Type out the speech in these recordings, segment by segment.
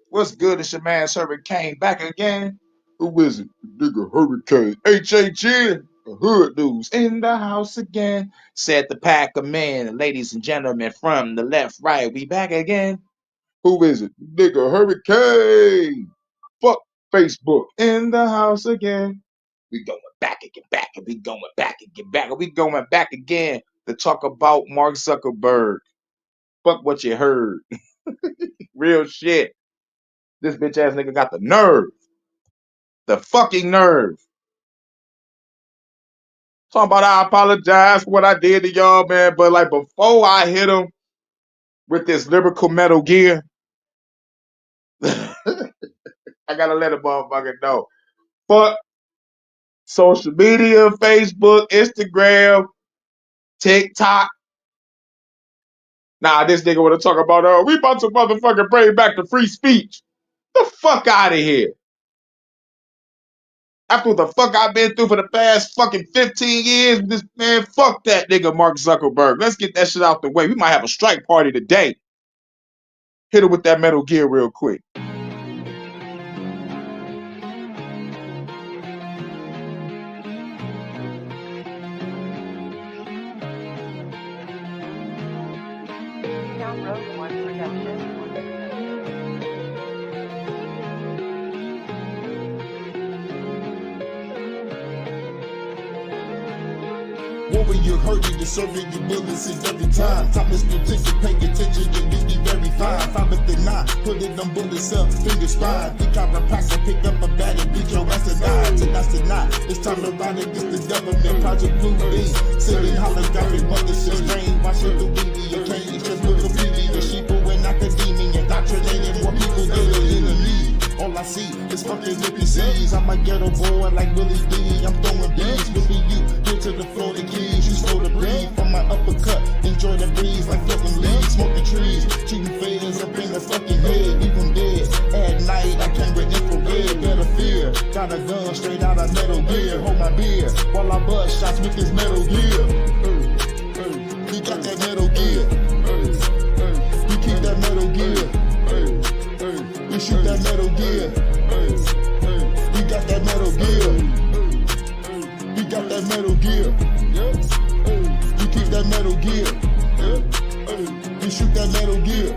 What's good? It's your man Hurricane back again. Who is it? The nigga Hurricane. HHN. The hood dudes in the house again. Said the pack of men, ladies and gentlemen from the left, right. We back again. Who is it? Nigga Hurricane. Fuck Facebook. In the house again. We going back again, back, and we going back again, back, and we going back again to talk about Mark Zuckerberg. Fuck what you heard. Real shit. This bitch ass nigga got the nerve. The fucking nerve. Talking about I apologize for what I did to y'all, man. But like before I hit him with this lyrical Metal Gear, I gotta let a motherfucker know. Fuck social media, Facebook, Instagram, TikTok. Nah, this nigga wanna talk about we about to motherfucking bring back the free speech. The fuck out of here. After what the fuck I've been through for the past fucking 15 years, this man, fuck that nigga Mark Zuckerberg. Let's get that shit out the way. We might have a strike party today. Hit him with that Metal Gear real quick. Download one production. What when you hurt you, serving your bullets is every time. Top is strategic, pay attention, you do be very fine. 5 put it on bullets up, finger spine. Pick out a pack and pick up a bat and beat your ass to die. Tonight, it's time to ride against the government. Project Blue B, sitting holographic motherships, brainwashing the media, cage, just with the beauty, the sheeple and academia, indoctrinating more people than the enemy. All I see is fucking NPCs. I'm a ghetto boy like Willie D. I'm throwing bees with you. Get to the floor, the keys. You slow to breathe from my uppercut. Enjoy the breeze like floating leaves, smoking trees. Shooting fades up in the fucking head. Even dead. At night, I came with infrared. Better fear. Got a gun straight out of Metal Gear. Hold my beer while I bust shots with this Metal Gear. We got that Metal Gear. We keep that Metal Gear. We shoot that Metal Gear. We got that Metal Gear. We got that Metal Gear. We keep that Metal Gear. We shoot that Metal Gear.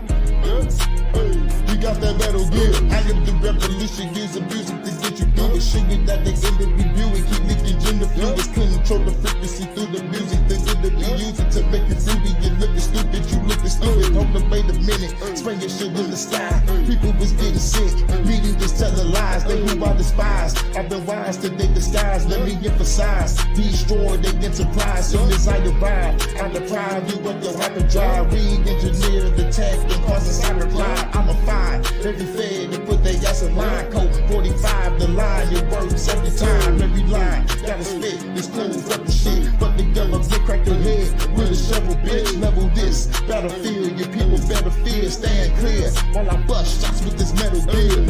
We got that Metal Gear. I live the revolution, use the music to get you through it. Shoot it at the end of review it. Keep leaking gender fluids. Control the frequency through the music. The good to be using to make it fruity. You looking stupid, you looking stupid. Hold up, wait a minute. Spring your shit in the sky. People was getting sick. Media was telling lies. They who I despise. I've been wise to their disguise. Let me emphasize. Destroy their enterprise. Soon as I arrive, I deprive you of your hyperdrive. Re-engineer the tech and cause a cyber climb. I'm a fine. Every fed to put their ass in line. Code 45, the line. It works every time. Every line. Gotta spit. It's cool. Fuck the shit. But the government crack their head. With a shovel, bitch. Level this. Battlefield. Your people better fear. Stand clear. While I bust shots with this Metal Gear.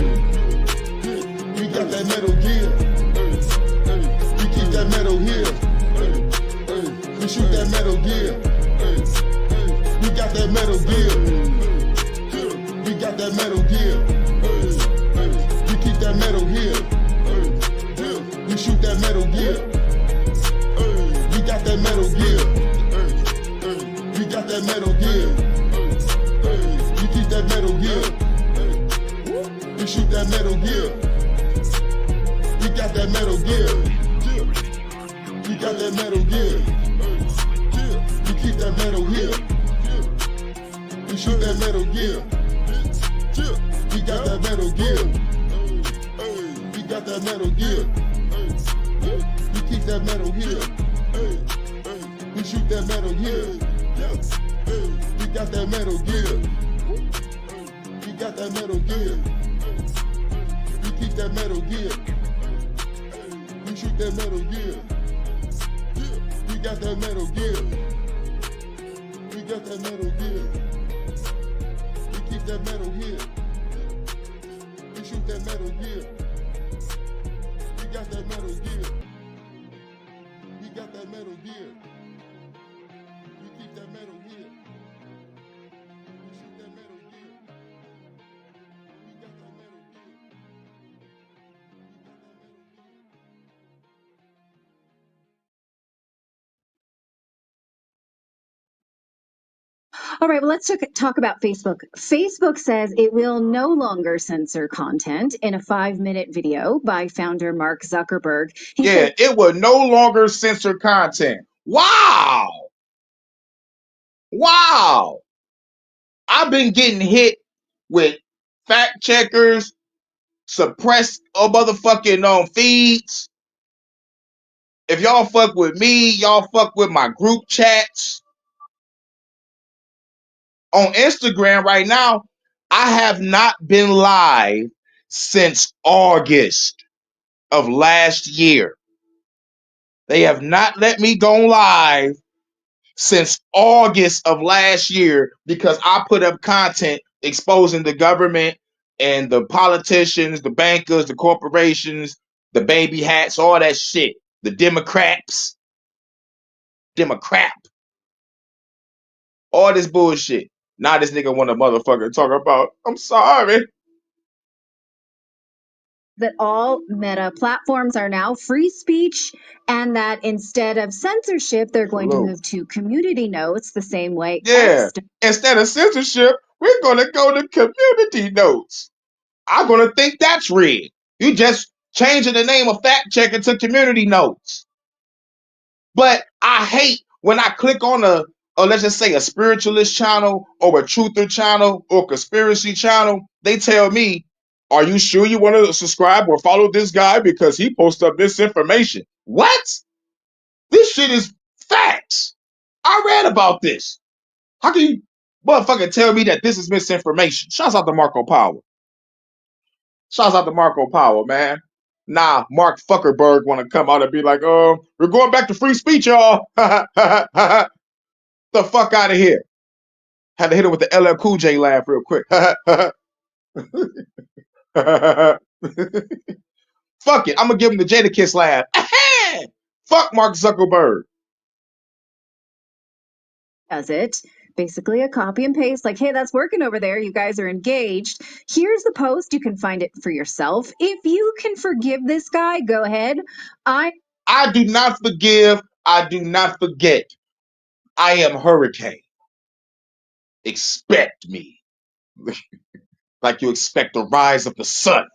We got that Metal Gear. We keep that Metal here. We shoot that Metal Gear. We got that Metal Gear. We got that Metal Gear. We keep that Metal here. We shoot that Metal Gear. We got that Metal Gear. We got that Metal Gear. We keep that Metal Gear. We shoot that Metal Gear. We got that Metal Gear. We got that Metal Gear. We keep that Metal here. We shoot that Metal Gear. We got that Metal Gear. We got that Metal Gear. We keep that Metal here. We shoot that Metal here. We got that Metal Gear. We got that Metal Gear. We keep that Metal Gear. We shoot that Metal Gear. We got that Metal Gear. We got that Metal Gear. We keep that Metal here. We shoot that Metal Gear. We got that Metal Gear. We got that Metal Gear. We keep that Metal here. We shoot that Metal Gear. We got All right, well, let's talk about Facebook. Facebook says it will no longer censor content in a 5-minute video by founder Mark Zuckerberg. He Yeah, said it will no longer censor content. Wow. Wow. I've been getting hit with fact checkers, suppressed motherfucking feeds. If y'all fuck with me, y'all fuck with my group chats. On Instagram right now, I have not been live since August of last year. They have not let me go live since August of last year because I put up content exposing the government and the politicians, the bankers, the corporations, the baby hats, all that shit. The Democrat, all this bullshit. Now this nigga want a motherfucker talk about, I'm sorry. that all Meta platforms are now free speech and that instead of censorship, they're going to Salute. move to community notes the same way Yeah. Instead of censorship, we're gonna go to community notes. I'm gonna think that's rigged. You just changing the name of fact checker to community notes. But I hate when I click on or let's just say a spiritualist channel or a truther channel or conspiracy channel, they tell me, are you sure you want to subscribe or follow this guy because he posts up misinformation? What? This shit is facts. I read about this. How can you motherfucker tell me that this is misinformation? Shouts out to Marco Power. Shouts out to Marco Power, man. Nah, Mark Zuckerberg want to come out and be like, oh, we're going back to free speech, y'all. The fuck out of here. Had to hit him with the LL Cool J laugh real quick. Fuck it. I'm going to give him the Jada Kiss laugh. Fuck Mark Zuckerberg. does it. Basically, a copy and paste, like, hey, that's working over there. You guys are engaged. Here's the post. You can find it for yourself. If you can forgive this guy, go ahead. I do not forgive. I do not forget. I am Hurricane. Expect me. Like you expect the rise of the sun.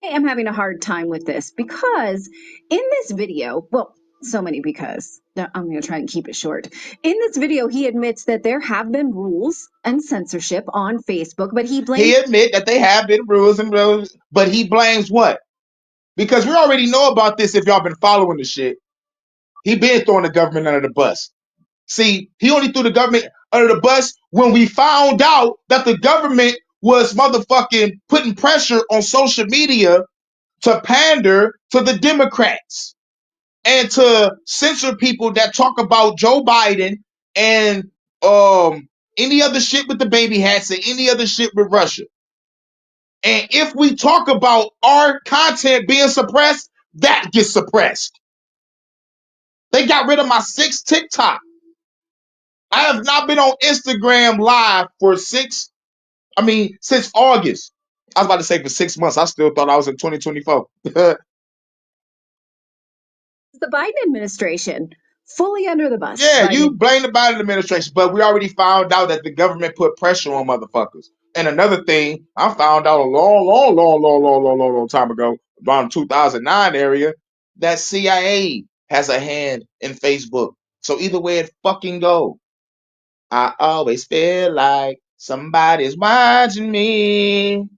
am having a hard time with this because in this video, well, so many because I'm going to try and keep it short. In this video, he admits that there have been rules and censorship on Facebook, but he blames. He admit that they have been rules and rules, but he blames what? Because we already know about this if y'all been following the shit. He been throwing the government under the bus. See, he only threw the government under the bus when we found out that the government was motherfucking putting pressure on social media to pander to the Democrats and to censor people that talk about Joe Biden and any other shit with the baby hats and any other shit with Russia. And if we talk about our content being suppressed, that gets suppressed. They got rid of my 6 TikTok. I have not been on Instagram live for since August. I was about to say for 6 months. I still thought I was in 2024. The Biden administration fully under the bus. Yeah, you blame the Biden administration, but we already found out that the government put pressure on motherfuckers. And another thing, I found out a long time ago, around 2009 area, that CIA has a hand in Facebook. So either way it fucking go, I always feel like somebody's watching me.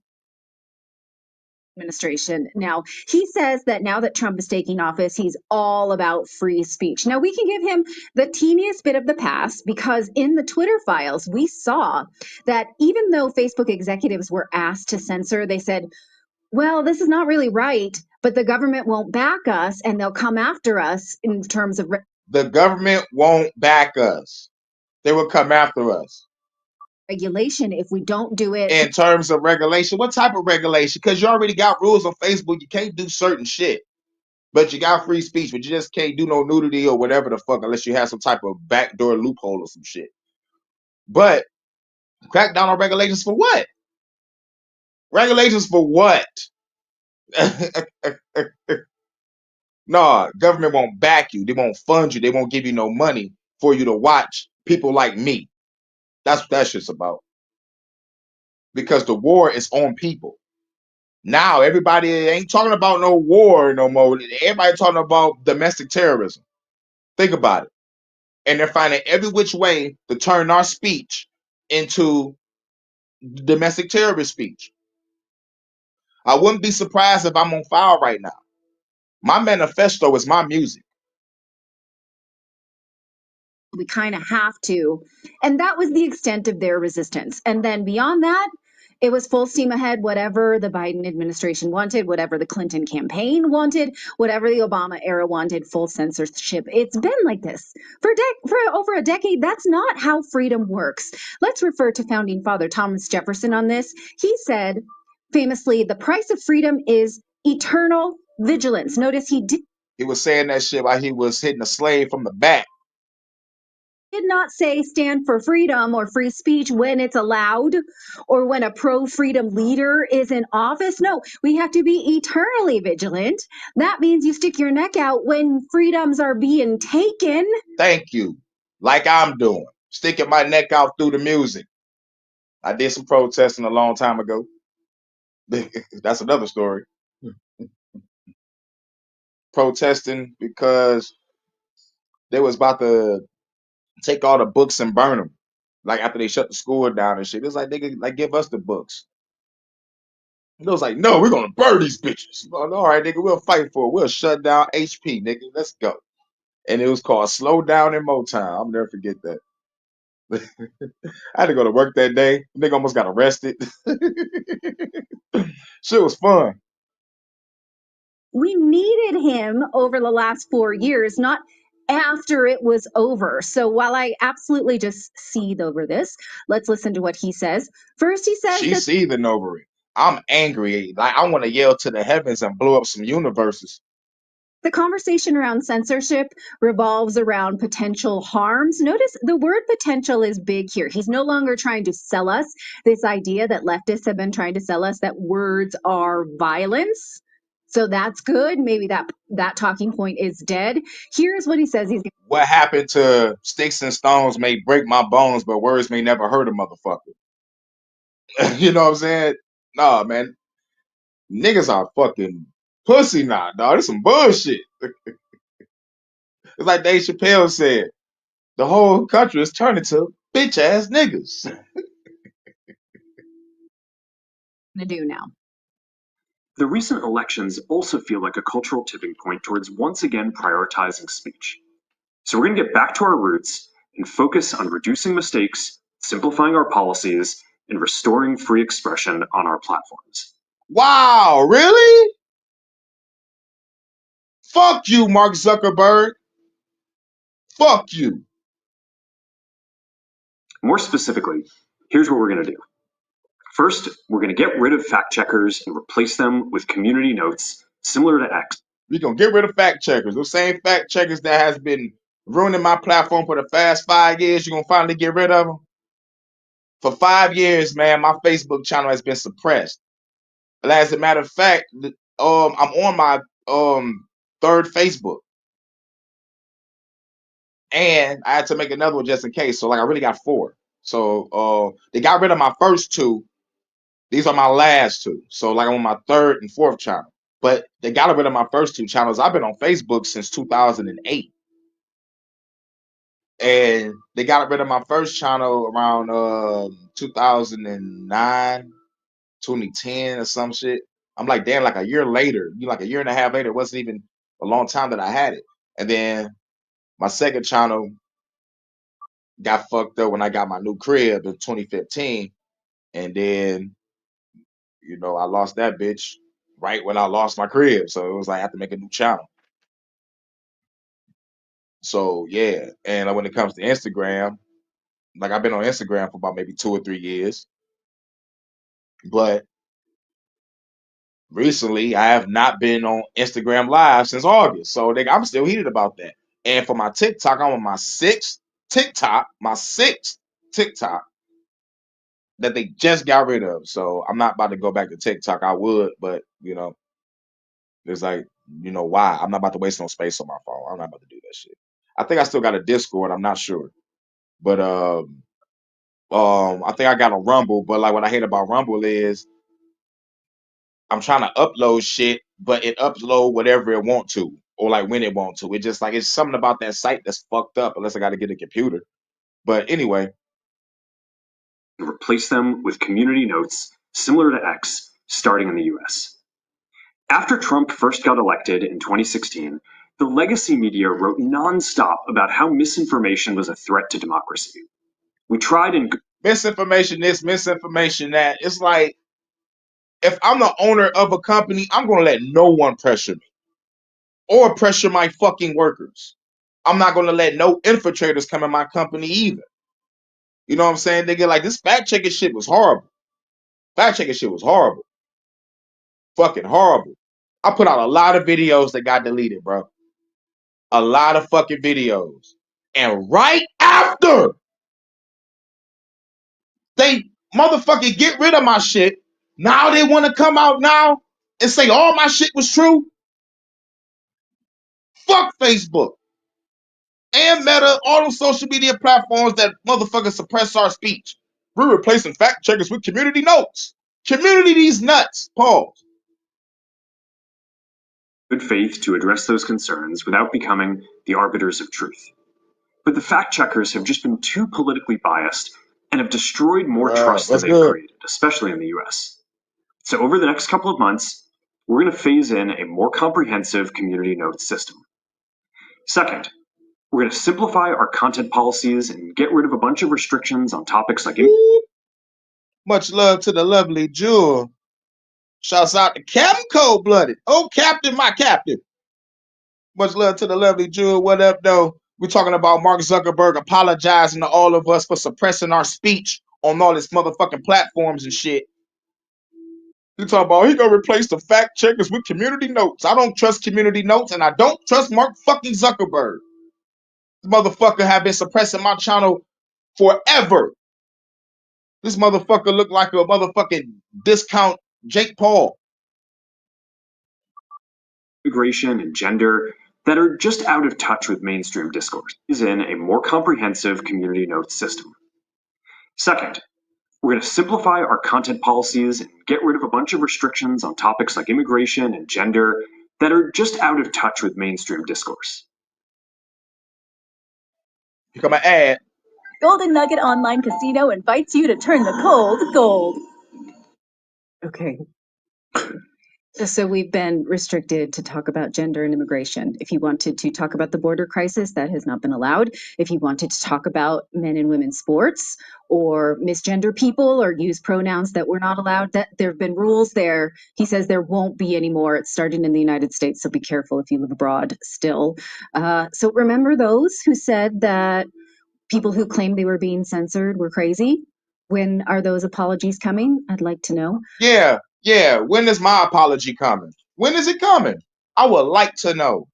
Administration. Now, he says that now that Trump is taking office, he's all about free speech. Now, we can give him the teeniest bit of the pass because in the Twitter files, we saw that even though Facebook executives were asked to censor, they said, well, this is not really right, but the government won't back us and they'll come after us in terms of. The government won't back us. They will come after us. Regulation if we don't do it. In terms of regulation, what type of regulation? Because you already got rules on Facebook. You can't do certain shit. But you got free speech, but you just can't do no nudity or whatever the fuck unless you have some type of backdoor loophole or some shit. But crack down on regulations for what? Regulations for what? Nah, government won't back you. They won't fund you. They won't give you no money for you to watch people like me. That's what that shit's about. Because the war is on people. Now everybody ain't talking about no war no more. Everybody talking about domestic terrorism. Think about it. And they're finding every which way to turn our speech into domestic terrorist speech. I wouldn't be surprised if I'm on file right now. My manifesto is my music. We kind of have to. And that was the extent of their resistance. And then beyond that, it was full steam ahead, whatever the Biden administration wanted, whatever the Clinton campaign wanted, whatever the Obama era wanted, full censorship. It's been like this for over a decade. That's not how freedom works. Let's refer to founding father Thomas Jefferson on this. He said famously, the price of freedom is eternal vigilance. Notice He was saying that shit while he was hitting a slave from the back. did not say stand for freedom or free speech when it's allowed or when a pro-freedom leader is in office. No, we have to be eternally vigilant. That means you stick your neck out when freedoms are being taken. Thank you. Like I'm doing. Sticking my neck out through the music. I did some protesting a long time ago. That's another story. Protesting because they was about to take all the books and burn them. Like after they shut the school down and shit. It's like, nigga, like give us the books. And it was like, no, we're gonna burn these bitches. Like, all right, nigga, we'll fight for it. We'll shut down HP, nigga. Let's go. And it was called Slow Down in Motown. I'll never forget that. I had to go to work that day. Nigga almost got arrested. Shit was fun. We needed him over the last 4 years, not after it was over. So while I absolutely just seethe over this, let's listen to what he says. First, he says She's that seething over it. I'm angry. Like I want to yell to the heavens and blow up some universes. the conversation around censorship revolves around potential harms. Notice the word potential is big here. He's no longer trying to sell us this idea that leftists have been trying to sell us that words are violence. So that's good. Maybe that talking point is dead. Here's what he says he's What happened to sticks and stones may break my bones, but words may never hurt a motherfucker. You know what I'm saying? Nah, man. Niggas are fucking pussy now, dog. This some bullshit. It's like Dave Chappelle said, the whole country is turning to bitch ass niggas. going to do now. The recent elections also feel like a cultural tipping point towards once again prioritizing speech. So we're going to get back to our roots and focus on reducing mistakes, simplifying our policies, and restoring free expression on our platforms. Wow, really? Fuck you, Mark Zuckerberg. Fuck you. More specifically, here's what we're going to do. First, we're going to get rid of fact checkers and replace them with community notes similar to X. We're gonna get rid of fact checkers. Those same fact checkers that has been ruining my platform for the past 5 years, you're gonna finally get rid of them. For 5 years, man, my Facebook channel has been suppressed. And as a matter of fact, I'm on my third Facebook. And I had to make another one just in case. So like I really got 4. So they got rid of my first 2. These are my last 2. So like I'm on my third and fourth channel. But they got rid of my first 2 channels. I've been on Facebook since 2008. And they got rid of my first channel around 2009, 2010 or some shit. I'm like, damn, like a year later, like a year and a half later, it wasn't even a long time that I had it. And then my second channel got fucked up when I got my new crib in 2015. And then, I lost that bitch right when I lost my crib. So it was like I have to make a new channel. So yeah. And when it comes to Instagram, like I've been on Instagram for about maybe 2 or 3 years. But recently, I have not been on Instagram Live since August. So I'm still heated about that. And for my TikTok, I'm on my sixth TikTok that they just got rid of. So I'm not about to go back to TikTok. I would, but there's like, why? I'm not about to waste no space on my phone. I'm not about to do that shit. I think I still got a Discord. I'm not sure. But I think I got a Rumble. But like what I hate about Rumble is I'm trying to upload shit, but it upload whatever it want to, or like when it want to. It just like it's something about that site that's fucked up. Unless I got to get a computer. But anyway, and replace them with community notes similar to X, starting in the US. After Trump first got elected in 2016, the legacy media wrote nonstop about how misinformation was a threat to democracy. We tried and misinformation this, misinformation that. It's like if I'm the owner of a company, I'm gonna let no one pressure me or pressure my fucking workers. I'm not gonna let no infiltrators come in my company either. You know what I'm saying? They get like this fact checking shit was horrible. Fact checking shit was horrible. Fucking horrible. I put out a lot of videos that got deleted, bro. A lot of fucking videos. And right after they motherfucking get rid of my shit, now they want to come out now and say all my shit was true. Fuck Facebook and Meta, all those social media platforms that motherfuckers suppress our speech. We're replacing fact checkers with community notes. Community these nuts. Pause. good faith to address those concerns without becoming the arbiters of truth. But the fact checkers have just been too politically biased and have destroyed more trust than What's they've good? created, especially in the US. So over the next couple of months, we're going to phase in a more comprehensive community notes system. Second, we're going to simplify our content policies and get rid of a bunch of restrictions on topics like Much love to the lovely Jewel. Shouts out to Captain Cold Blooded. Oh, Captain, my Captain. Much love to the lovely Jewel. What up, though? We're talking about Mark Zuckerberg apologizing to all of us for suppressing our speech on all his motherfucking platforms and shit. He talking about he gonna replace the fact checkers with community notes. I don't trust community notes, and I don't trust Mark fucking Zuckerberg. This motherfucker have been suppressing my channel forever. This motherfucker look like a motherfucking discount Jake Paul. immigration and gender that are just out of touch with mainstream discourse, is in a more comprehensive community notes system. Second, we're going to simplify our content policies and get rid of a bunch of restrictions on topics like immigration and gender that are just out of touch with mainstream discourse. Here come an ad. Golden Nugget Online Casino invites you to turn the cold gold. Okay. So we've been restricted to talk about gender and immigration. If you wanted to talk about the border crisis, that has not been allowed. If you wanted to talk about men and women's sports or misgender people or use pronouns that were not allowed, that there have been rules there. He says there won't be anymore. It's starting in the United States, so be careful if you live abroad still. So remember those who said that people who claimed they were being censored were crazy? When are those apologies coming? I'd like to know. Yeah. When is my apology coming? When is it coming? I would like to know.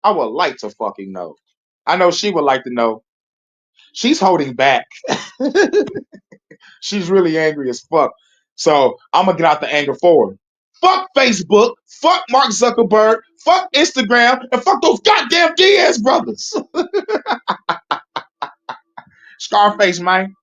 I would like to fucking know. I know she would like to know. She's holding back. She's really angry as fuck. So I'm gonna get out the anger for her. Fuck Facebook. Fuck Mark Zuckerberg. Fuck Instagram. And fuck those goddamn Diaz brothers. Scarface, man.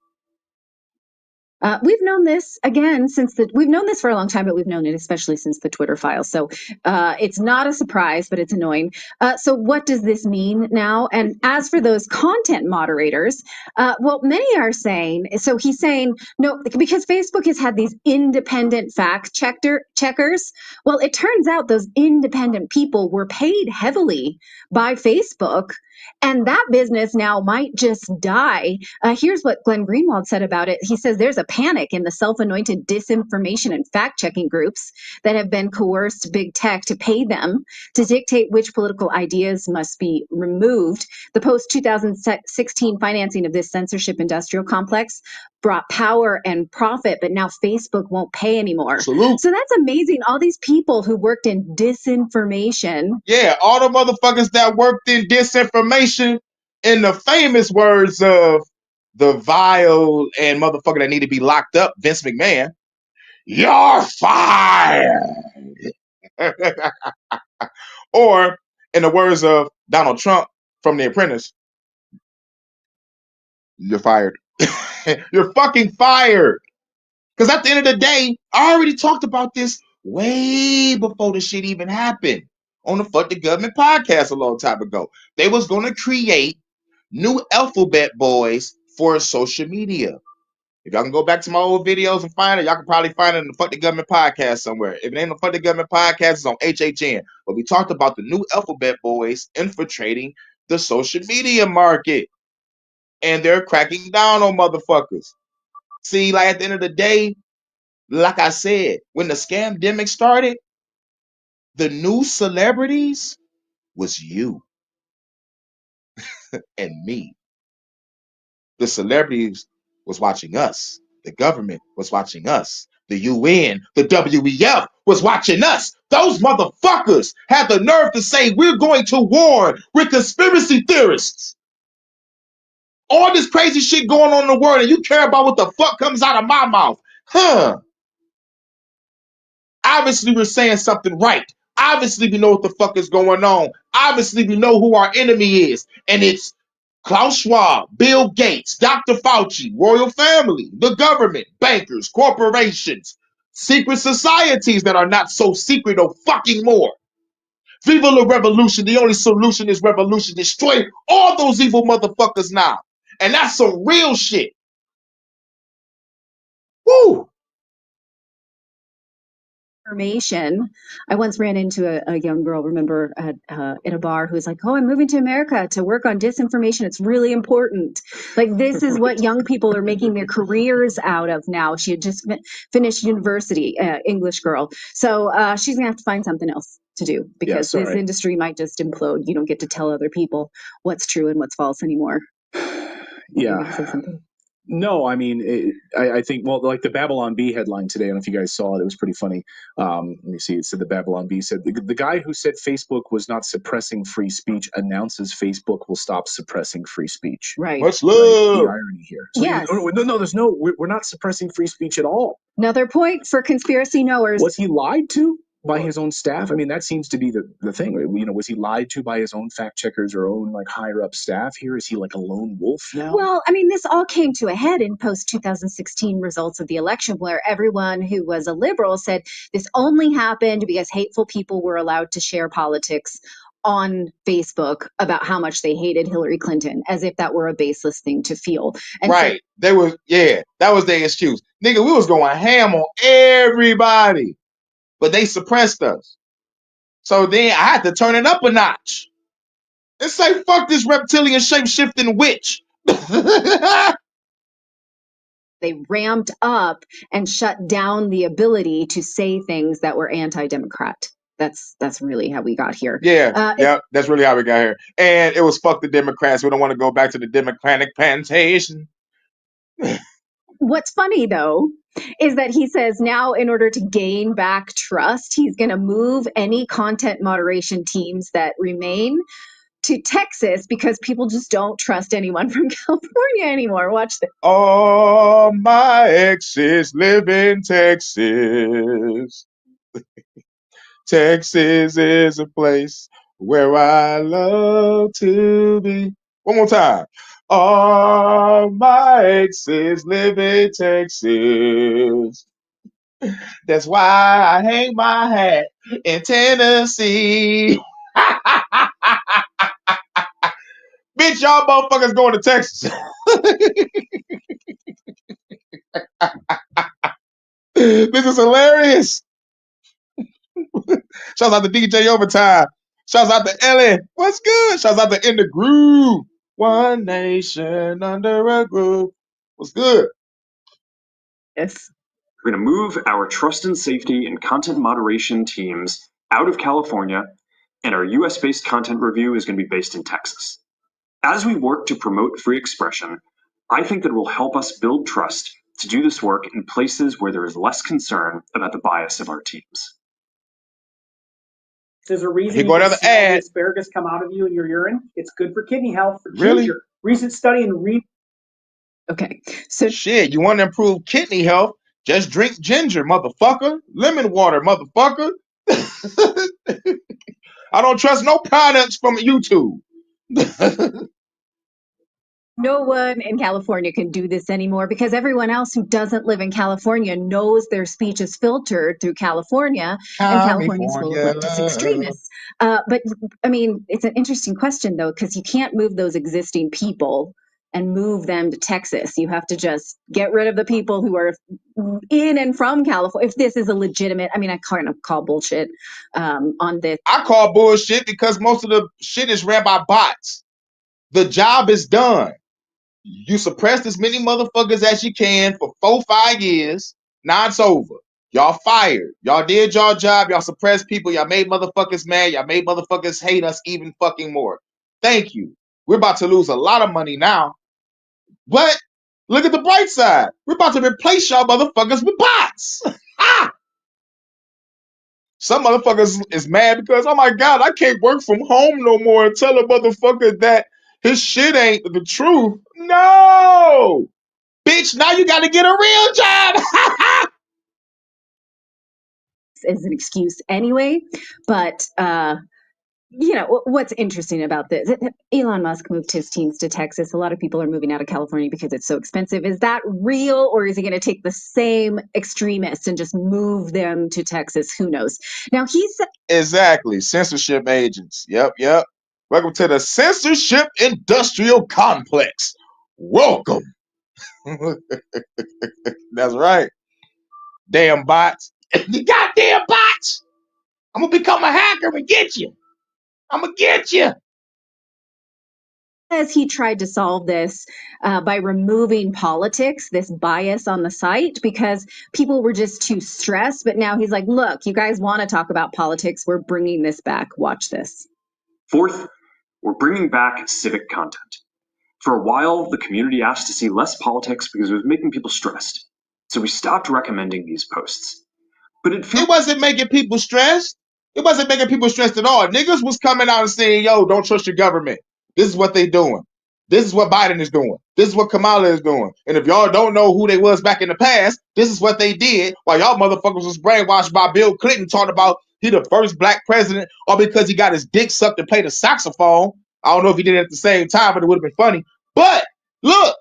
We've known this again we've known this for a long time, but we've known it especially since the Twitter files. So it's not a surprise, but it's annoying. So what does this mean now? And as for those content moderators, well, many are saying, so he's saying, no, because Facebook has had these independent fact checkers. Well, it turns out those independent people were paid heavily by Facebook. And that business now might just die. Here's what Glenn Greenwald said about it. He says there's a panic in the self-anointed disinformation and fact-checking groups that have been coerced big tech to pay them to dictate which political ideas must be removed. The post-2016 financing of this censorship industrial complex brought power and profit, but now Facebook won't pay anymore. Salute. So that's amazing. All these people who worked in disinformation. Yeah, all the motherfuckers that worked in disinformation, in the famous words of the vile and motherfucker that need to be locked up, Vince McMahon, you're fired. Or in the words of Donald Trump from The Apprentice, You're fired. You're fucking fired. Because at the end of the day, I already talked about this way before the shit even happened on the Fuck the Government podcast a long time ago. They was going to create new alphabet boys for social media. If y'all can go back to my old videos and find it, y'all can probably find it in the Fuck the Government podcast somewhere. If it ain't the Fuck the Government podcast, it's on HHN. But we talked about the new alphabet boys infiltrating the social media market. And they're cracking down on motherfuckers. See, like at the end of the day, like I said, when the scamdemic started, the new celebrities was you and me. The celebrities was watching us. The government was watching us. The UN, the WEF was watching us. Those motherfuckers had the nerve to say we're going to war with conspiracy theorists. All this crazy shit going on in the world, and you care about what the fuck comes out of my mouth. Huh. Obviously, we're saying something right. Obviously, we know what the fuck is going on. Obviously, we know who our enemy is. And it's Klaus Schwab, Bill Gates, Dr. Fauci, royal family, the government, bankers, corporations, secret societies that are not so secret or fucking more. Viva la revolution. The only solution is revolution. Destroy all those evil motherfuckers now. And that's some real shit. Woo! Information. I once ran into a young girl, remember, at in a bar who was like, "Oh, I'm moving to America to work on disinformation. It's really important." Like, this is what young people are making their careers out of now. She had just finished university, English girl. So she's gonna have to find something else to do because this industry might just implode. You don't get to tell other people what's true and what's false anymore. Yeah. No, I mean, I think, well, like the Babylon Bee headline today, I don't know if you guys saw it, it was pretty funny. Let me see, it said the Babylon Bee said, the guy who said Facebook was not suppressing free speech announces Facebook will stop suppressing free speech. Right. Much love. Right? The irony here. So yes. We're not suppressing free speech at all. Another point for conspiracy knowers. Was he lied to by his own staff? I mean, that seems to be the thing. You know, was he lied to by his own fact checkers or own like higher up staff here? Is he like a lone wolf now? Well, I mean, this all came to a head in post 2016 results of the election, where everyone who was a liberal said this only happened because hateful people were allowed to share politics on Facebook about how much they hated Hillary Clinton, as if that were a baseless thing to feel. And right. That was their excuse. Nigga, we was going ham on everybody, but they suppressed us. So then I had to turn it up a notch and say, fuck this reptilian shape-shifting witch. they ramped up and shut down the ability to say things that were anti-democrat. That's really how we got here. Yeah, that's really how we got here. And it was fuck the Democrats. We don't want to go back to the Democratic plantation. What's funny, though, is that he says now in order to gain back trust, he's going to move any content moderation teams that remain to Texas because people just don't trust anyone from California anymore. Watch this. All my exes live in Texas. Texas is a place where I love to be. One more time. All my exes live in Texas. That's why I hang my hat in Tennessee. Bitch, y'all motherfuckers going to Texas. This is hilarious. Shouts out to DJ Overtime. Shouts out to Ellen. What's good? Shouts out to In the Groove. One nation under a groove. What's good? Yes. We're going to move our trust and safety and content moderation teams out of California, and our US-based content review is going to be based in Texas. As we work to promote free expression, I think that it will help us build trust to do this work in places where there is less concern about the bias of our teams. There's a reason you can smell the asparagus come out of you in your urine. It's good for kidney health. For ginger. Recent study in Okay, so shit, you want to improve kidney health? Just drink ginger, motherfucker. Lemon water, motherfucker. I don't trust no products from YouTube. No one in California can do this anymore because everyone else who doesn't live in California knows their speech is filtered through California, and California is full of California leftist love. extremists. But I mean, it's an interesting question though, because you can't move those existing people and move them to Texas. You have to just get rid of the people who are in and from California. If this is a legitimate, I mean, I kind of call bullshit on this. I call bullshit because most of the shit is ran by bots. The job is done. You suppressed as many motherfuckers as you can for 4-5 years. Now it's over. Y'all fired. Y'all did y'all job. Y'all suppressed people. Y'all made motherfuckers mad. Y'all made motherfuckers hate us even fucking more. Thank you. We're about to lose a lot of money now. But look at the bright side. We're about to replace y'all motherfuckers with bots. Ah! Some motherfuckers is mad because, oh my God, I can't work from home no more and tell a motherfucker that his shit ain't the truth. No! Bitch, now you got to get a real job. As an excuse anyway, but you know what's interesting about this, Elon Musk moved his teams to Texas. A lot of people are moving out of California because it's so expensive. Is that real, or is he going to take the same extremists and just move them to Texas? Who knows. Now he said Exactly. Censorship agents. Yep. Welcome to the censorship industrial complex. Welcome. That's right. Damn bots. You goddamn bots. I'm going to become a hacker and get you. I'm going to get you. as he tried to solve this by removing politics, this bias on the site, because people were just too stressed. But now he's like, look, you guys want to talk about politics, we're bringing this back. Watch this. Fourth, we're bringing back civic content. For a while, the community asked to see less politics because it was making people stressed. So we stopped recommending these posts. But It wasn't making people stressed. It wasn't making people stressed at all. Niggas was coming out and saying, yo, don't trust your government. This is what they doing. This is what Biden is doing. This is what Kamala is doing. And if y'all don't know who they was back in the past, this is what they did while y'all motherfuckers was brainwashed by Bill Clinton talking about he the first black president or because he got his dick sucked and played a saxophone. I don't know if he did it at the same time, but it would have been funny. But look,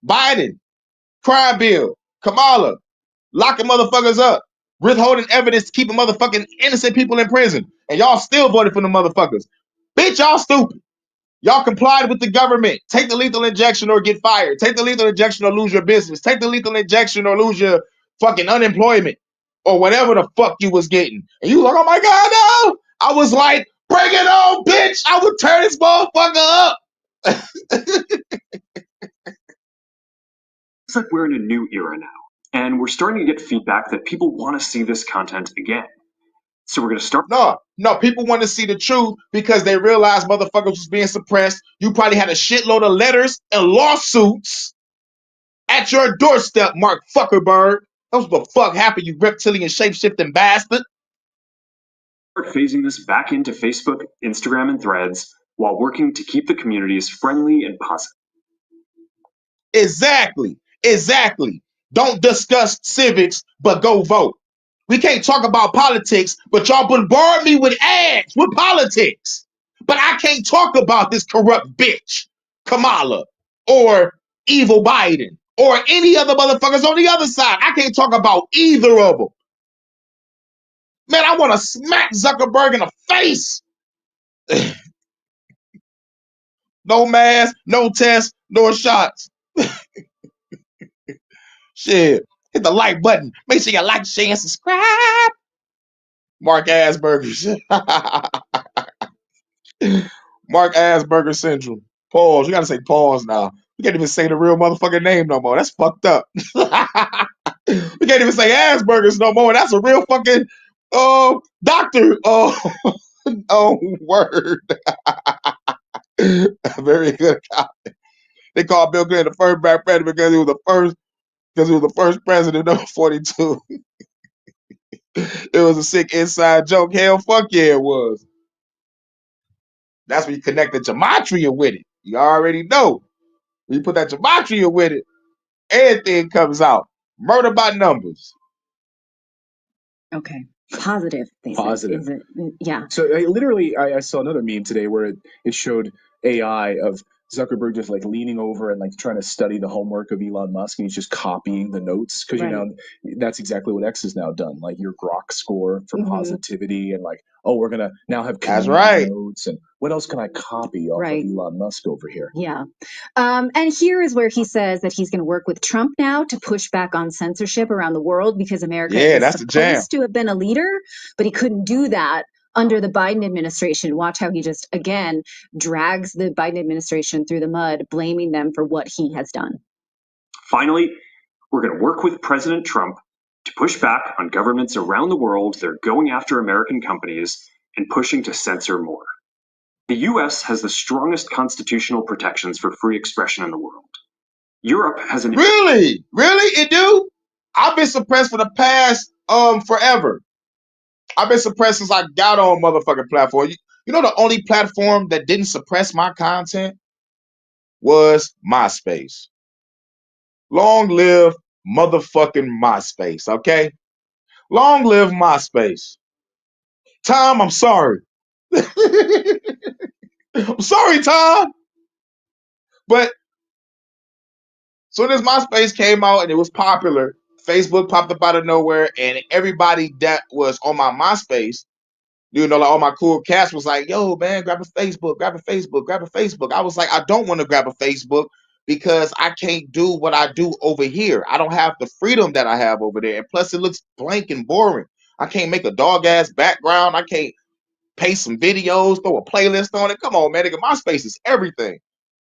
Biden, crime bill, Kamala, locking motherfuckers up, withholding evidence to keeping motherfucking innocent people in prison. And y'all still voted for the motherfuckers. Bitch, y'all stupid. Y'all complied with the government. Take the lethal injection or get fired. Take the lethal injection or lose your business. Take the lethal injection or lose your fucking unemployment or whatever the fuck you was getting. And you like, oh my God, no. I was like, bring it on, bitch. I would turn this motherfucker up. It's like we're in a new era now, and we're starting to get feedback that people want to see this content again. So we're going to start. No, people want to see the truth because they realize motherfuckers was being suppressed. You probably had a shitload of letters and lawsuits at your doorstep, Mark Zuckerberg. That's what the fuck happened, you reptilian shape-shifting bastard. Start phasing this back into Facebook, Instagram, and Threads while working to keep the communities friendly and positive. Exactly. Don't discuss civics, but go vote. We can't talk about politics, but y'all bombard me with ads with politics. But I can't talk about this corrupt bitch, Kamala, or evil Biden, or any other motherfuckers on the other side. I can't talk about either of them. Man, I want to smack Zuckerberg in the face. No mask, no test, no shots. Shit. Hit the like button. Make sure you like, share, and subscribe. Mark Asperger's. Mark Asperger syndrome. Pause. You gotta say pause now. You can't even say the real motherfucking name no more. That's fucked up. We can't even say Asperger's no more. That's a real fucking doctor. Word. Very good. They called Bill Clinton the first black president because he was the first president of 42. It was a sick inside joke. Hell, fuck yeah, it was. That's when you connect the gematria with it. You already know. When you put that gematria with it, everything comes out. Murder by numbers. Okay. Positive. Positive. Is it? Yeah. So I saw another meme today where it showed AI of Zuckerberg just like leaning over and like trying to study the homework of Elon Musk, and he's just copying the notes because Right. you know that's exactly what X has now done. Like your Grok score for Mhm. positivity, and like, oh, we're gonna now have That's community right. notes, and what else can I copy off Right. of Elon Musk over here? Yeah. And here is where he says that he's going to work with Trump now to push back on censorship around the world because America Yeah, is that's the jam. supposed to have been a leader, but he couldn't do that under the Biden administration. Watch how he just, again, drags the Biden administration through the mud, blaming them for what he has done. Finally, we're going to work with President Trump to push back on governments around the world that are going after American companies and pushing to censor more. The US has the strongest constitutional protections for free expression in the world. Europe has an Really? Really? It do? I've been suppressed for the past forever. I've been suppressed since I got on motherfucking platform. You know the only platform that didn't suppress my content was MySpace. Long live motherfucking MySpace, okay? Long live MySpace. Tom, I'm sorry. I'm sorry, Tom. But soon as MySpace came out and it was popular, Facebook popped up out of nowhere, and everybody that was on my MySpace, you know, like all my cool cats was like, yo, man, grab a Facebook, grab a Facebook, grab a Facebook. I was like, I don't want to grab a Facebook because I can't do what I do over here. I don't have the freedom that I have over there. And plus, it looks blank and boring. I can't make a dog ass background. I can't paste some videos, throw a playlist on it. Come on, man. Nigga, MySpace is everything.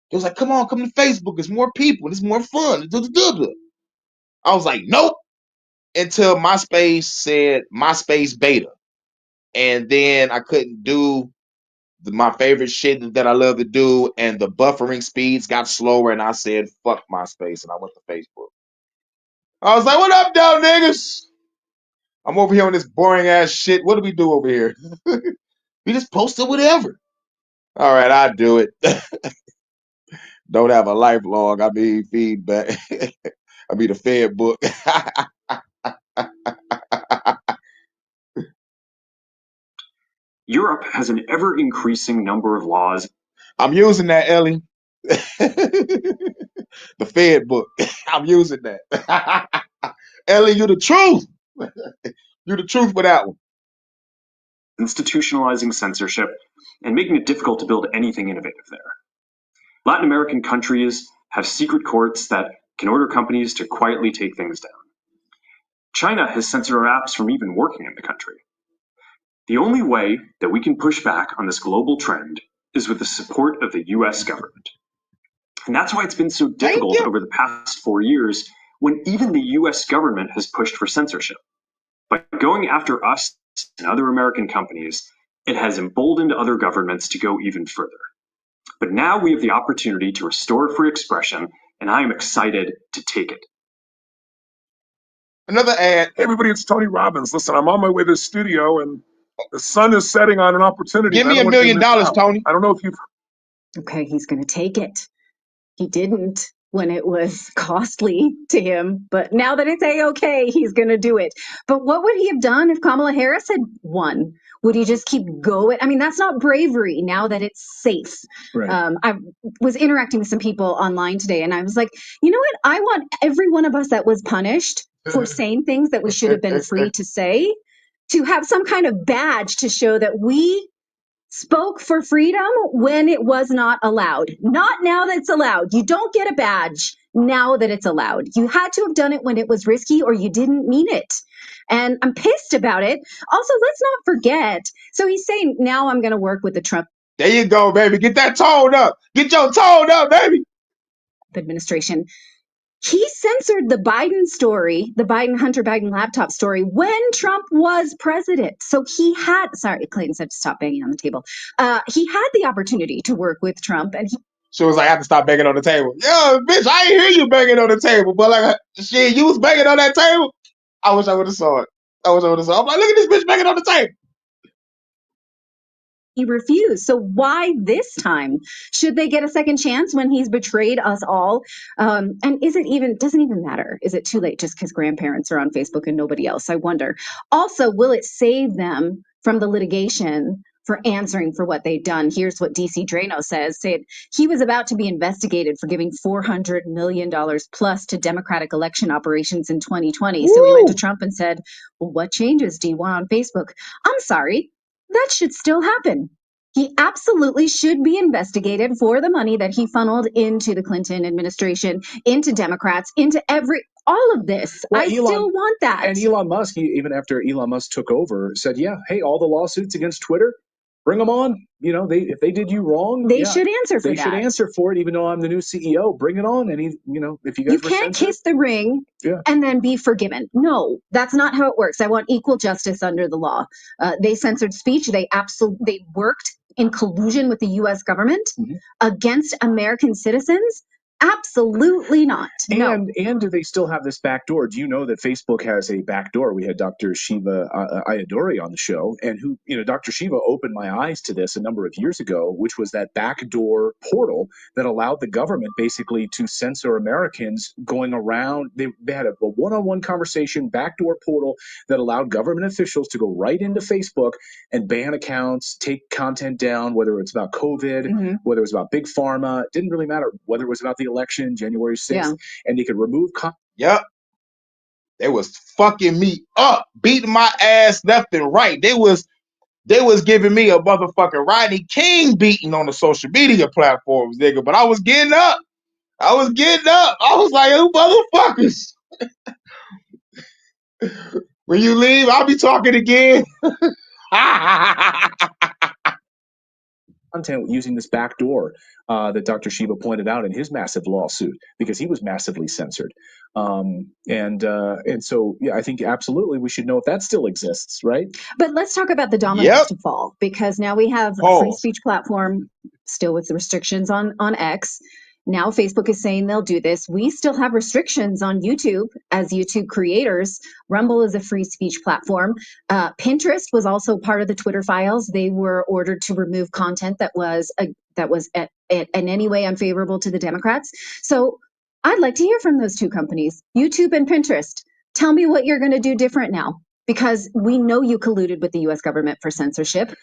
It was like, come on, come to Facebook. It's more people. It's more fun. I was like, nope. Until MySpace said MySpace beta. And then I couldn't do my favorite shit that I love to do. And the buffering speeds got slower. And I said, fuck MySpace. And I went to Facebook. I was like, what up, though, niggas? I'm over here on this boring ass shit. What do we do over here? We just posted whatever. All right, I do it. Don't have a lifelong. I mean, feedback. I mean, the Fed book. Europe has an ever-increasing number of laws. I'm using that, Ellie. The Fed book. I'm using that. Ellie, you the truth. You the truth for that one. Institutionalizing censorship and making it difficult to build anything innovative there. Latin American countries have secret courts that can order companies to quietly take things down. China has censored our apps from even working in the country. The only way that we can push back on this global trend is with the support of the US government. And that's why it's been so difficult over the past 4 years when even the US government has pushed for censorship. By going after us and other American companies, it has emboldened other governments to go even further. But now we have the opportunity to restore free expression, and I am excited to take it. Another ad. Hey everybody, it's Tony Robbins. Listen, I'm on my way to the studio and the sun is setting on an opportunity. Give and I me don't $1 want you to million, miss out. Tony. I don't know if you've Okay, he's going to take it. He didn't when it was costly to him, but now that it's A-okay, he's going to do it. But what would he have done if Kamala Harris had won? Would he just keep going? I mean, that's not bravery now that it's safe. Right. I was interacting with some people online today, and I was like, you know what? I want every one of us that was punished for saying things that we should have been free to say to have some kind of badge to show that we spoke for freedom when it was not allowed. Not now that it's allowed. You don't get a badge now that it's allowed. You had to have done it when it was risky or you didn't mean it. And I'm pissed about it. Also, let's not forget. So he's saying, now I'm going to work with the Trump There you go, baby. Get that tone up. Get your tone up, baby. administration. He censored the Biden story, the Hunter Biden laptop story, when Trump was president. So he had, sorry, Clayton said to stop banging on the table. He had the opportunity to work with Trump, and She was like, I have to stop banging on the table. Yo, bitch, I ain't hear you banging on the table, but like, shit, you was banging on that table. I wish I would have saw it. I'm like, look at this bitch banging on the table. he refused. So why this time? Should they get a second chance when he's betrayed us all? And doesn't even matter. Is it too late just because grandparents are on Facebook and nobody else? I wonder. Also, will it save them from the litigation for answering for what they've done. Here's what DC Drano said he was about to be investigated for giving $400 million plus to Democratic election operations in 2020. So he went to Trump and said, well, what changes do you want on Facebook? I'm sorry, that should still happen. He absolutely should be investigated for the money that he funneled into the Clinton administration, into Democrats, into all of this. Well, still want that. And Elon Musk, even after Elon Musk took over, said, yeah, hey, all the lawsuits against Twitter, bring them on. You know, if they did you wrong, they should answer for that. They should answer for it, even though I'm the new CEO. Bring it on. And if you guys can't kiss the ring and then be forgiven. No, that's not how it works. I want equal justice under the law. They censored speech. They worked in collusion with the U.S. government against American citizens. Absolutely not. No. And do they still have this back door? Do you know that Facebook has a back door? We had Dr. Shiva Ayyadurai on the show, and Dr. Shiva opened my eyes to this a number of years ago, which was that backdoor portal that allowed the government basically to censor Americans going around. They had a one-on-one conversation, backdoor portal that allowed government officials to go right into Facebook and ban accounts, take content down, whether it's about COVID, whether it was about big pharma. It didn't really matter whether it was about the election, January 6th, and they could remove. Yep. They was fucking me up, beating my ass left and right. They was giving me a motherfucking Rodney King beating on the social media platforms, nigga. But I was getting up. I was like, you motherfuckers. When you leave, I'll be talking again. Content using this back door that Dr. Shiva pointed out in his massive lawsuit, because he was massively censored. And so, yeah, I think absolutely we should know if that still exists, right? But let's talk about the dominoes to fall, because now we have a free speech platform still with the restrictions on X. Now Facebook is saying they'll do this. We still have restrictions on YouTube as YouTube creators. Rumble is a free speech platform. Pinterest was also part of the Twitter files. They were ordered to remove content that was in any way unfavorable to the Democrats. So I'd like to hear from those two companies, YouTube and Pinterest. Tell me what you're going to do different now, because we know you colluded with the U.S. government for censorship.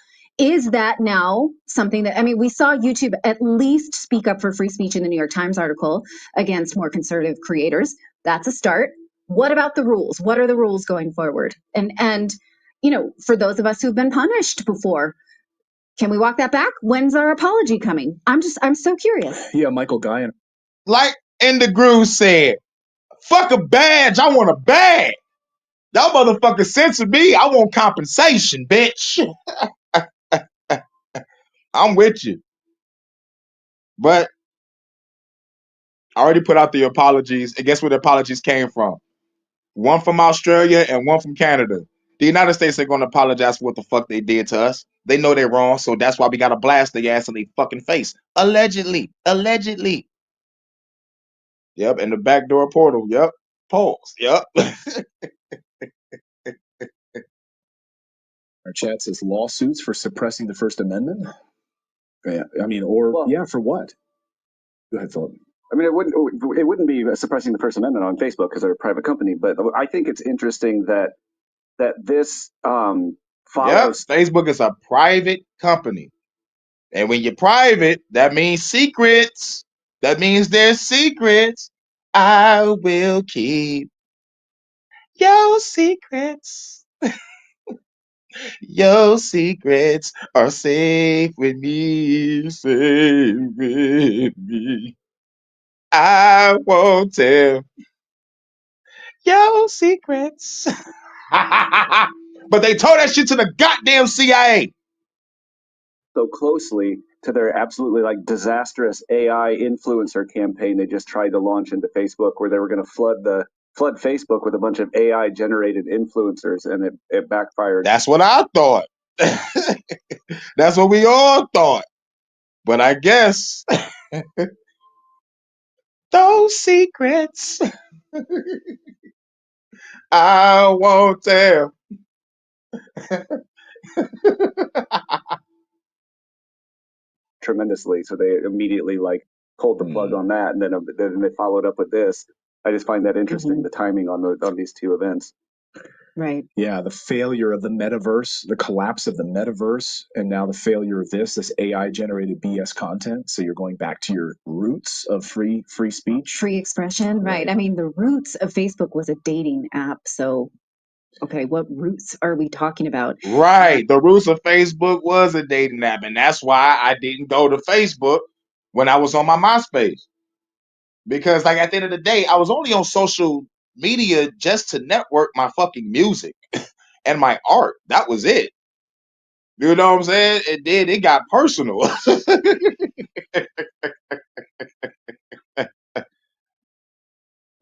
Is that now something that, we saw YouTube at least speak up for free speech in the New York Times article against more conservative creators. That's a start. What about the rules? What are the rules going forward? And for those of us who've been punished before, can we walk that back? When's our apology coming? I'm so curious. Yeah, Michael Guy. Like In the Groove said, fuck a badge, I want a bag. Y'all motherfuckers censor me, I want compensation, bitch. I'm with you. But I already put out the apologies. And guess where the apologies came from? One from Australia and one from Canada. The United States ain't going to apologize for what the fuck they did to us. They know they're wrong, so that's why we got to blast their ass in their fucking face. Allegedly. Yep, and the backdoor portal. Yep. Pause. Yep. Our chat says lawsuits for suppressing the First Amendment. Yeah, for what? Go ahead, Philip. It wouldn't be suppressing the First Amendment on Facebook because they're a private company. But I think it's interesting that this follows. Yep, Facebook is a private company, and when you're private, that means secrets. That means there's secrets. I will keep your secrets. Your secrets are safe with me, safe with me. I won't tell your secrets. But they told that shit to the goddamn CIA. So closely to their absolutely disastrous AI influencer campaign they just tried to launch into Facebook, where they were going to flood Facebook with a bunch of AI generated influencers, and it backfired. That's what I thought. That's what we all thought. But I guess those secrets I won't tell. Tremendously. So they immediately pulled the plug on that, and then they followed up with this. I just find that interesting, the timing on these two events. Right. Yeah, the failure of the metaverse, the collapse of the metaverse, and now the failure of this AI generated BS content. So you're going back to your roots of free speech, free expression. Right. I mean, the roots of Facebook was a dating app. So, okay, what roots are we talking about? Right. The roots of Facebook was a dating app, and that's why I didn't go to Facebook when I was on my MySpace. Because, like, at the end of the day, I was only on social media just to network my fucking music and my art. That was it. You know what I'm saying? And then it got personal.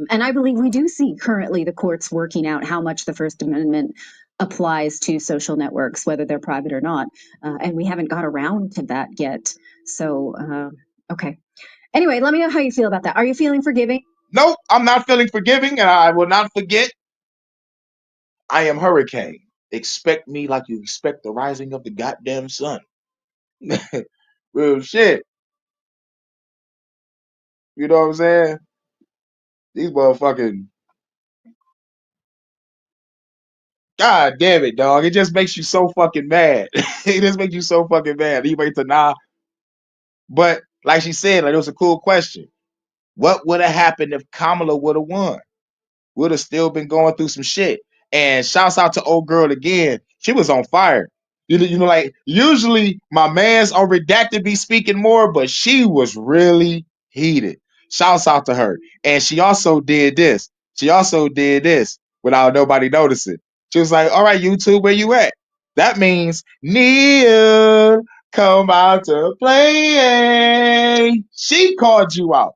And I believe we do see currently the courts working out how much the First Amendment applies to social networks, whether they're private or not. And we haven't got around to that yet. So, okay. Anyway, let me know how you feel about that. Are you feeling forgiving? Nope, I'm not feeling forgiving, and I will not forget. I am Hurricane. Expect me like you expect the rising of the goddamn sun. Real shit. You know what I'm saying? These motherfucking... God damn it, dog. It just makes you so fucking mad. It just makes you so fucking mad. You wait to nah. But like she said, like, it was a cool question. What would have happened if Kamala would have won? Would have still been going through some shit. And shouts out to old girl again. She was on fire. You know, like, usually my man's on Redacted be speaking more, but she was really heated. Shouts out to her. And she also did this. She also did this without nobody noticing. She was like, all right, YouTube, where you at? That means Neil, come out to play. She called you out.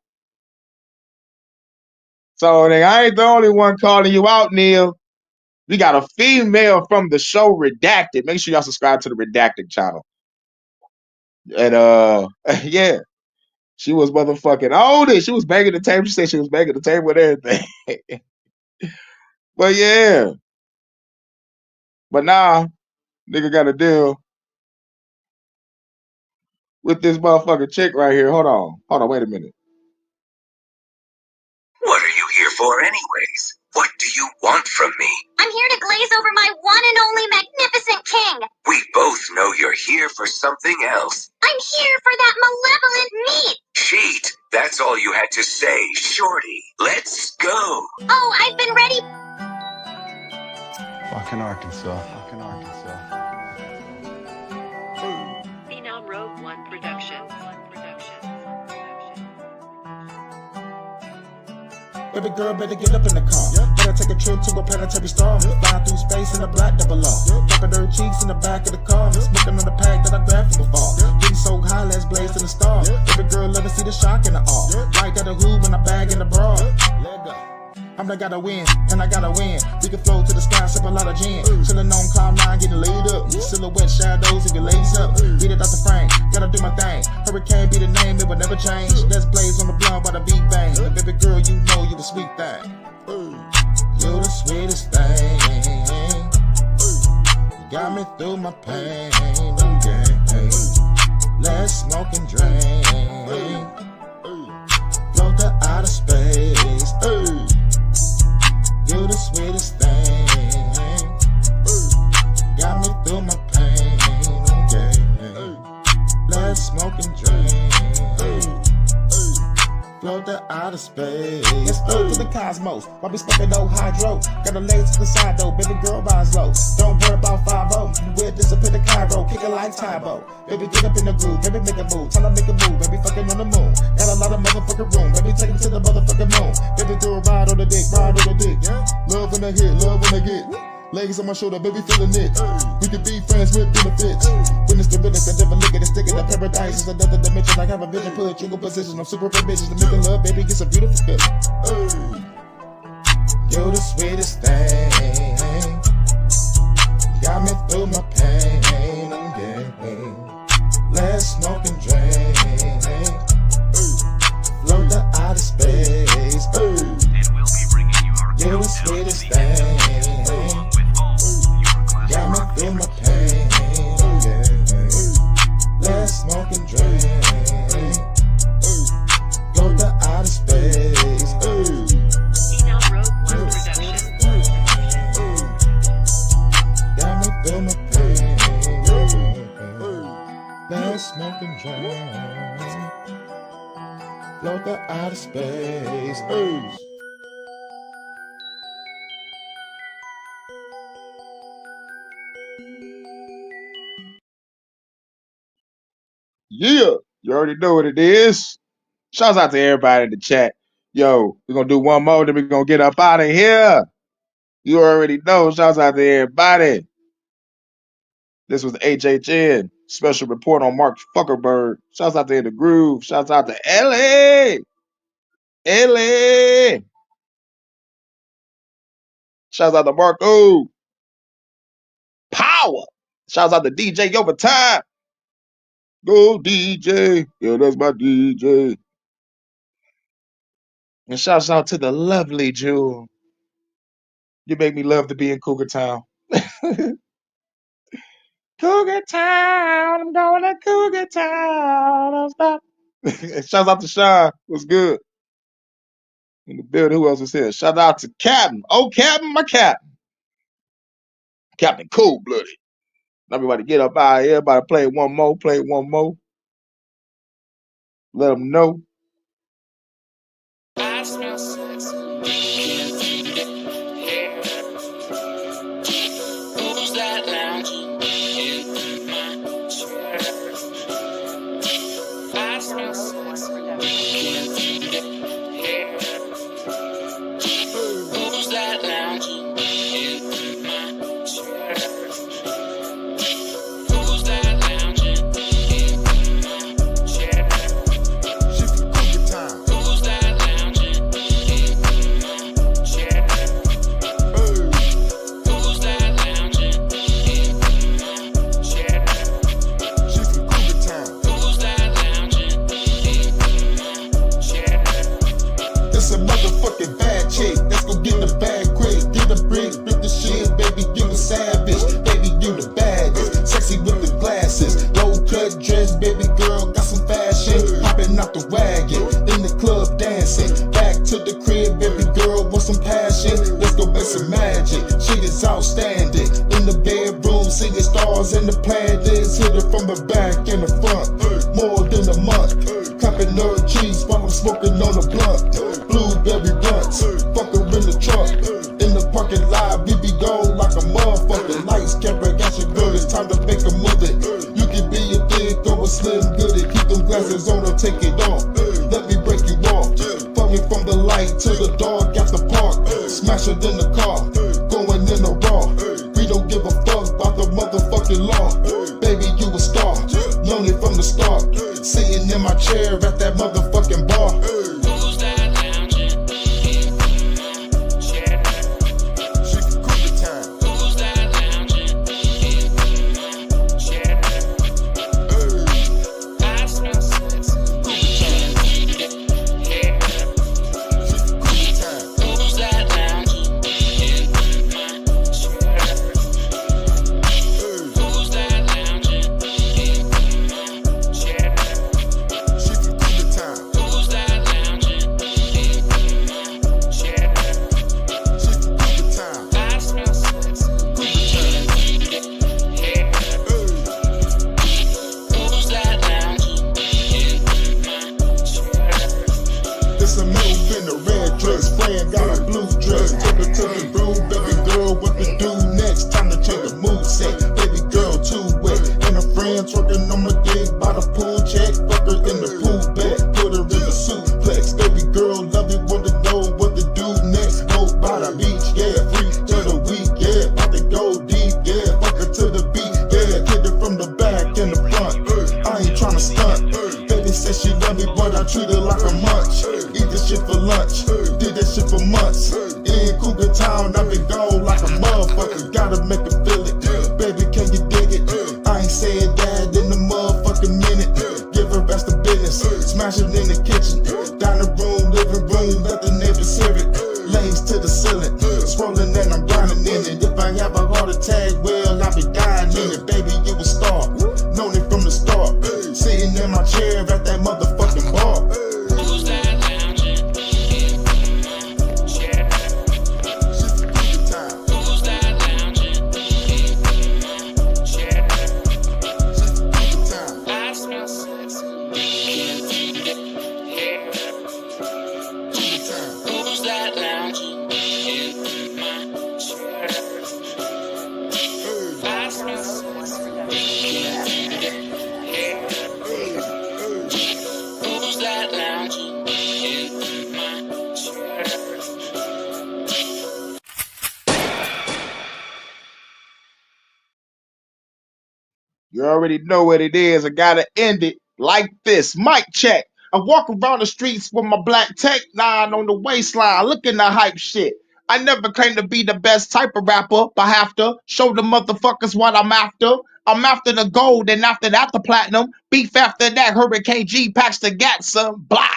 So I ain't the only one calling you out, Neil. We got a female from the show Redacted. Make sure y'all subscribe to the Redacted channel. And yeah, she was motherfucking on it. She was banging the table. She said she was banging the table with everything. But yeah. But now, nigga got to deal with this motherfucking chick right here. Hold on, wait a minute. What are you here for anyways? What do you want from me? I'm here to glaze over my one and only magnificent king. We both know you're here for something else. I'm here for that malevolent meat. Cheat. That's all you had to say, shorty. Let's go. Oh, I've been ready. Fucking Arkansas. Phenom Rogue One Productions. Baby girl, better get up in the car. Better take a trip to a planetary star. Fly through space in a black double R. Dropping her cheeks in the back of the car. Smoking on the pack that I grabbed from afar. Getting so high, let's blaze to the star. Baby girl, love to see the shock in the awe. Like that a hoop and a bag in the bra. Let go. I'm like, gotta win, and I gotta win. We can flow to the sky, sip a lot of gin. Chillin' on cloud nine, getting laid up. Silhouette shadows, and get ladies up. Get it out the frame, gotta do my thing. Hurricane be the name, it will never change. Let's blaze on the blunt by the beat bang. Baby girl, you know you the sweet thing. You the sweetest thing. You got me through my pain. Okay. Let's smoke and drink. Float to outer space. You the sweetest thing. Got me through my pain. Okay. Let's smoke and drink. Float to outer space. Let's float to the cosmos. While we smoking no hydro. Got a legs to the side though. Baby girl rise low. Don't worry about 5-0. You will disappear to Cairo. Kick it like Tybo. Baby get up in the groove. Baby make a move. Tell her make a move. Baby fucking on the moon. Got a lot of motherfucking room. Baby take me to the motherfucking moon. Baby do a ride on the dick. Ride on the dick. Love when I hit. Love when I get. Legs on my shoulder, baby feeling it. We could be friends with benefits. Witness the realness, I never look at it. Sticking to paradise is another dimension. Like have a vision, put you in position. I'm super ambitious to make love, baby, gets a beautiful feeling. You're the sweetest thing. Got me through my pain. Yeah. Let's smoke and drink. Float to outer space. And we'll be bringing you our You're the sweetest thing. Got me through my pain, yeah. Let's smoke and drink. Go to outer space. Phenom Rogue One Productions. smoking drum. Float to outer space. Hey. Yeah, you already know what it is. Shouts out to everybody in the chat. Yo, we're gonna do one more, then we're gonna get up out of here. You already know. Shouts out to everybody. This was the HHN special report on Mark Zuckerberg. Shouts out to In the Groove. Shouts out to Ellie. Ellie. Shouts out to Marco. Power. Shouts out to DJ Overtime. Go DJ. Yo, that's my DJ. And shouts out to the lovely Jewel. You make me love to be in Cougar Town. Cougar Town. I'm going to Cougar Town. Don't stop. Shouts out to Sean. What's good? In the building. Who else is here? Shout out to Captain. Oh, Captain, my Captain. Captain Cold Blooded. Everybody get up out of here. Everybody play one more. Play one more. Let them know. I smell sex. Who's that lounging in my chair? I smell sex. Who's that lounging in my chair? Who's that lounging in my chair? She's from Cougar Town. Who's that lounging in my chair? Who's that lounging in my chair? She's from Cougar Town. Who's that lounging in my chair? It's a motherfucking bad chick. Let's go get the bag quick. Get a brick, rip the shit, baby. You a savage, baby. You the baddest. Sexy with the glasses, low cut dress, baby girl. Got some fashion, popping out the wagon. In the club dancing. Back to the crib, baby girl. Want some passion? Let's go make some magic. She is outstanding. In the bedroom, singing stars in the planets. Hit her from the back and the front. More than a month. Clapping her cheeks while I'm smoking on a blunt. Blueberry blunts, fuck her in the trunk. In the parking lot, we be gone like a motherfucker. Lights, camera, action, girl, it's time to make a movie. You can be a thick or a slim goodie. Keep them glasses on or take it off. Let me break you off. Fuck me from the light to the dark at the park. Smash it in the car, going in the raw. We don't give a fuck about the motherfucking law. Baby, you a star, known it from the start. Sitting in my chair at that motherfucking bar. Who's that lounging in my chair? She from Cougar Town. Who's that lounging in my chair? I smell sex. Cougar Town. Yeah. She from Cougar Town. Who's that lounging in my chair? Who's that lounging in my chair? She from Cougar Town. Who's that lounging in my chair? She from Cougar Town. I smell sex. Cougar Town. Yeah. Who's that lounging in my chair? It's a move in a red dress, friend got a blue dress. Take her to the room, baby girl, what to do next? Time to change the mood set, baby girl too wet. And her friends working on my dick by the pool check. Fuck her in the pool bed, put her in the suplex. Baby girl, love it, want to know what to do next. Go by the beach, yeah, free to the week, yeah. About to go deep, yeah, fuck her to the beat, yeah. Hit her from the back and the front, I ain't tryna stunt. Baby said she love me, but I treat her like a munch. Eat this shit for lunch, did that shit for months. In Cougar Town, I been gone like a motherfucker. Gotta make her feel it, baby, can you dig it? I ain't saying that in the motherfucking minute. Give her rest of business, smash it in the kitchen. Dining room, living room, let the neighbors hear it. Lays to the ceiling, scrolling and I'm grinding in it. If I have a heart attack, well, I'll be dying in it. Baby, you a star, known it from the start. Sitting in my chair at that motherfucking bar. Who's that lounging in my chair? She from Cougar Town. You already know what it is. I gotta end it like this. Mic check. I walk around the streets with my black tech 9 on the waistline, looking to hype shit. I never claim to be the best type of rapper, but have to show the motherfuckers what I'm after. I'm after the gold, and after that the platinum. Beef after that, Hurricane G packs the gat, son. Blah.